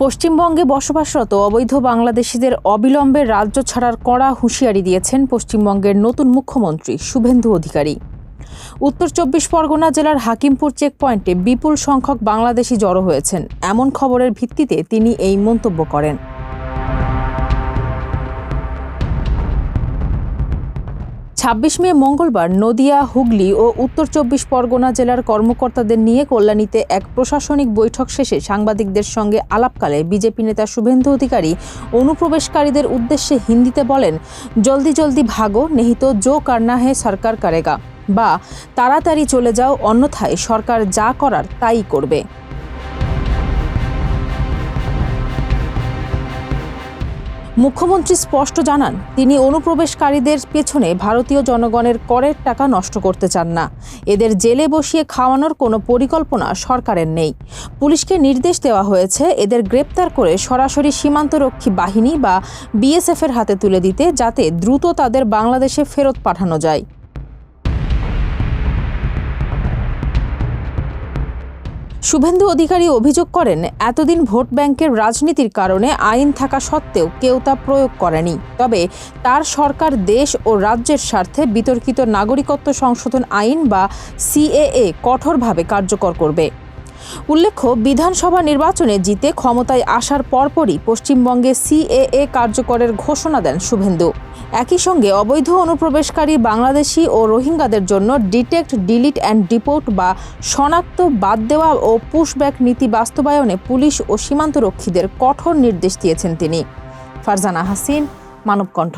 পশ্চিমবঙ্গে বসবাসরত অবৈধ বাংলাদেশিদের অবিলম্বে রাজ্য ছাড়ার কড়া হুঁশিয়ারি দিয়েছেন পশ্চিমবঙ্গের নতুন মুখ্যমন্ত্রী শুভেন্দু অধিকারী। উত্তর ২৪ পরগনা জেলার হাকিমপুর চেকপয়েন্টে বিপুল সংখ্যক বাংলাদেশি জড়ো হয়েছেন, এমন খবরের ভিত্তিতে তিনি এই মন্তব্য করেন। ২৬ মে মঙ্গলবার নদিয়া, হুগলি ও উত্তর ২৪ পরগনা জেলার কর্মকর্তাদের নিয়ে কল্যাণীতে এক প্রশাসনিক বৈঠক শেষে সাংবাদিকদের সঙ্গে আলাপকালে বিজেপি নেতা শুভেন্দু অধিকারী অনুপ্রবেশকারীদের উদ্দেশ্যে হিন্দিতে বলেন, জলদি জলদি ভাগো, নেহি তো জো করনা হে সরকার করেগা, বা তাড়াতাড়ি চলে যাও, অন্যথায় সরকার যা করার তাই করবে। মুখ্যমন্ত্রী স্পষ্ট জানান, তিনি অনুপ্রবেশকারীদের পেছনে ভারতীয় জনগণের করের টাকা নষ্ট করতে চান না। এদের জেলে বসিয়ে খাওয়ানোর কোনো পরিকল্পনা সরকারের নেই। পুলিশকে নির্দেশ দেওয়া হয়েছে এদের গ্রেপ্তার করে সরাসরি সীমান্তরক্ষী বাহিনী বা বিএসএফের হাতে তুলে দিতে, যাতে দ্রুত তাদের বাংলাদেশে ফেরত পাঠানো যায়। শুভেন্দু অধিকারী অভিযোগ করেন, এতদিন ভোট ব্যাংকের রাজনীতির কারণে আইন থাকা সত্ত্বেও কেউ তা প্রয়োগ করেনি। তবে তার সরকার দেশ ও রাজ্যের স্বার্থে বিতর্কিত নাগরিকত্ব সংশোধন আইন বা সিএএ কঠোরভাবে কার্যকর করবে। উল্লেখ্য, বিধানসভা নির্বাচনে জিতে ক্ষমতায় আসার পরপরই পশ্চিমবঙ্গে সিএএ কার্যকরের ঘোষণা দেন শুভেন্দু। একই সঙ্গে অবৈধ অনুপ্রবেশকারী বাংলাদেশি ও রোহিঙ্গাদের জন্য ডিটেক্ট, ডিলিট অ্যান্ড ডিপোর্ট বা শনাক্ত, বাদ দেওয়া ও পুশব্যাক নীতি বাস্তবায়নে পুলিশ ও সীমান্তরক্ষীদের কঠোর নির্দেশ দিয়েছেন তিনি। ফারজানা হাসিন, মানবকণ্ঠ।